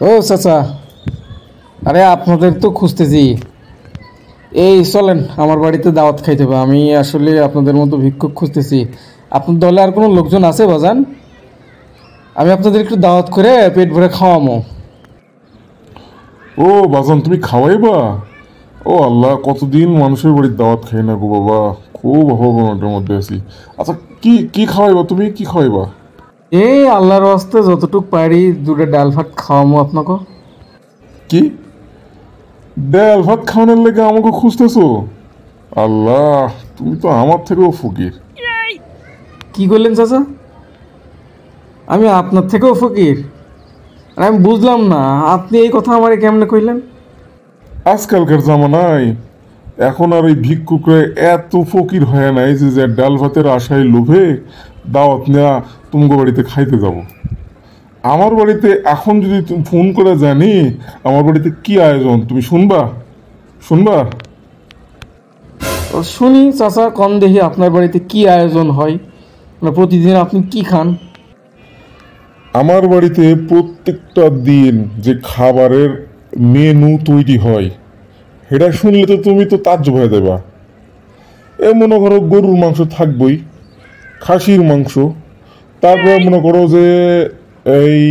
ও চাচা, আরে আপনাদের তো খুঁজতেছি। এই চলেন আমার বাড়িতে দাওয়াত খাইতে হবে। আমি আসলে আপনাদের মতো ভিক্ষুক খুঁজতেছি। আপনার দলে আর কোনো লোকজন আছে বাজান? আমি আপনাদের একটু দাওয়াত করে পেট ভরে খাওয়ামো। ও বাজান, তুমি খাওয়াইবা? ও আল্লাহ, কতদিন মানুষের বাড়ির দাওয়াত খাই না গো বাবা। খুব অভাবের মধ্যে আছি। আচ্ছা, কি কি খাওয়াইবা? তুমি কি খাওয়াইবা? এই আল্লাহর ওয়াস্তে যতটুক পারি দুটো ডাল ভাত খাওয়ামো আপনাকে। কি ডাল ভাত খাওয়ানোর লেগে আমাকে খুঁজতেছো? আল্লাহ, তুমি তো আমার থেকেও ফকির। কি করলেন চাচা? আমি আপনার থেকেও ফকির? আরে আমি বুঝলাম না, আপনি এই কথা আমারে কেমনে কইলেন? আজকালকার জামানায় এখন আর এই ভিক্ষুকরা এত ফকির হয় নাই যে ডাল ভাতের আশায় লোভে দাওয়াত নেওয়া তোমাকে বাড়িতে খাইতে যাব। আমার বাড়িতে এখন যদি তুমি ফোন করে জানি আমার বাড়িতে কি আয়োজন, তুমি শুনবা? শুনবা? তো শুনি চাচা, কম দেখি আপনার বাড়িতে কি আয়োজন হয়, মানে প্রতিদিন আপনি কি খান? আমার বাড়িতে প্রত্যেকটা দিন যে খাবারের মেনু তৈরি হয় সেটা শুনলে তো তুমি তো তাজ্জব হয়ে দেবা। এ মনে করো গরুর মাংস থাকবই, খাসির মাংস, তারপরে মনে করো যে এই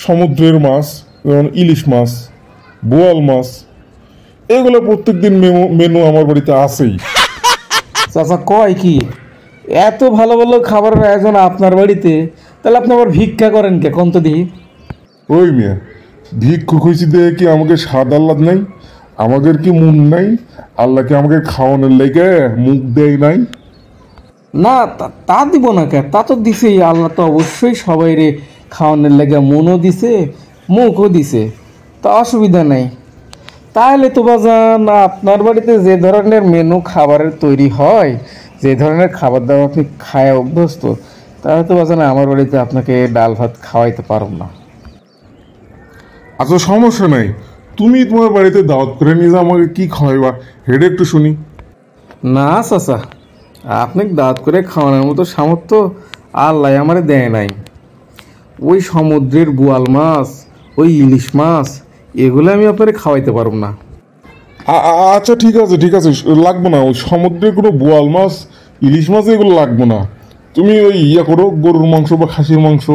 সমুদ্রের মাছ, যেমন ইলিশ মাছ, বোয়াল মাছ, এগুলো প্রত্যেক দিন মেনু আমার বাড়িতে আছেই। চাচা কয় কি এত ভালো ভালো খাবারের আয়োজন আপনার বাড়িতে? তাহলে আপনি আবার ভিক্ষা করেন কে কোন তো দিই? ওই মিয়া, ভিক্ষুক হয়েছি দেখে কি আমাকে স্বাদ আহ্লাদ নাই? আমাদের কি মন নাই? আল্লাহকে আমাকে খাওয়ানোর লেগে মুখ দেয় নাই? না তা দিব না কে, তা তো দিছেই। আল্লাহ তো অবশ্যই সবাই রে খাওয়ানোর লেগে মনও দিছে, মুখও দিছে, তা অসুবিধা নাই। তাহলে তো বাজান আপনার বাড়িতে যে ধরনের মেনু খাবারের তৈরি হয়, যে ধরনের খাবার দাবার আপনি খায় অভ্যস্ত, তাহলে তো বাজান আমার বাড়িতে আপনাকে ডাল ভাত খাওয়াইতে পারব না। আচ্ছা, সমস্যা নাই, তুমি তোমার বাড়িতে দাওয়াত করে নিয়ে যাও, আমাকে কি খাওয়াইবা হেডে একটু শুনি। না চাচা, আপনি দাঁত করে খাওয়ানোর মতো সামর্থ্য আল্লাহ আমারে দেয় নাই। ওই সমুদ্রের বোয়াল মাছ, ওই ইলিশ মাছ, এগুলো আমি আপনারে খাওয়াইতে পারব না। আচ্ছা, ঠিক আছে ঠিক আছে, লাগবো না ওই সমুদ্রের কোনো বোয়াল মাছ, ইলিশ মাছ এগুলো লাগবো না। তুমি ওই ইয়া করো, গরুর মাংস বা খাসির মাংস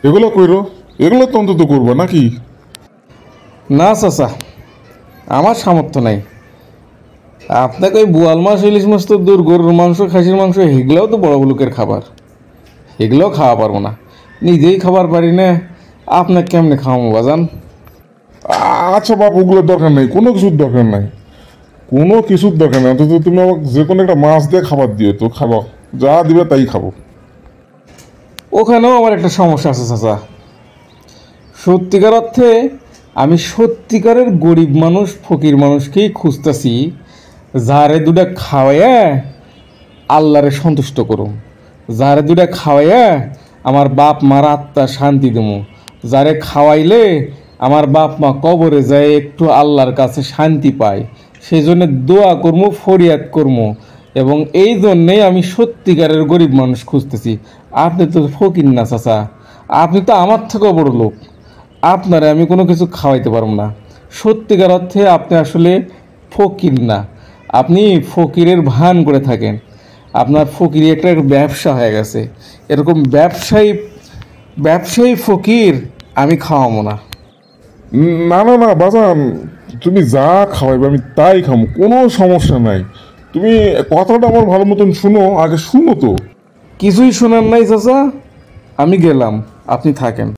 এগুলো করো, এগুলো তো অন্তত করবো নাকি? না চাচা, আমার সামর্থ্য নাই। আপনাকে ওই বোয়াল মাছ ইলিশ মাছ তো দূর, গরুর মাংস খাসির মাংস এগুলোও তো বড় লোকের খাবার, এগুলোও খাওয়া পারবো না। নিজেই খাবার পারি না, আপনাকে কেমনে খাওয়াবো বাজান? আচ্ছা বাপ, ওগুলোর দরকার নেই, কোনো কিছুর দরকার নাই, কোনো কিছুর দরকার নেই। অন্তত তুমি আমাকে যে কোনো একটা মাছ দিয়ে খাবার দিও, তো খাবো, যা দিবে তাই খাবো। ওখানেও আমার একটা সমস্যা আছে চাচা। সত্যিকার অর্থে আমি সত্যিকারের গরিব মানুষ, ফকির মানুষকেই খুঁজতেছি, যারে দুটা খাওয়াইয়া আল্লাহরে সন্তুষ্ট করুম, যারে দুটা খাওয়াইয়া আমার বাপ মার আত্মা শান্তি দেবো, যারে খাওয়াইলে আমার বাপ মা কবরে যায় একটু আল্লাহর কাছে শান্তি পায়, সেই জন্য দোয়া করবো, ফরিয়াদ করবো। এবং এই জন্যেই আমি সত্যিকারের গরিব মানুষ খুঁজতেছি। আপনি তো ফকির না চাচা, আপনি তো আমার থেকেও বড় লোক, আপনারে আমি কোনো কিছু খাওয়াইতে পারবো না। সত্যিকার অর্থে আপনি আসলে ফকির না, আপনি ফকিরের ভান করে থাকেন। আপনার ফকিরি একটা ব্যবসা হয়ে গেছে। এরকম ব্যবসায়ী ব্যবসায়ী ফকির আমি খাওয়াবো না। না না না বাজান, তুমি যা খাওয়াইবে আমি তাই খাবো, কোনো সমস্যা নাই। তুমি কথাটা আমার ভালো মতন শুনো, আগে শুনো তো। কিছুই শোনার নাই চাচা, আমি গেলাম, আপনি থাকেন।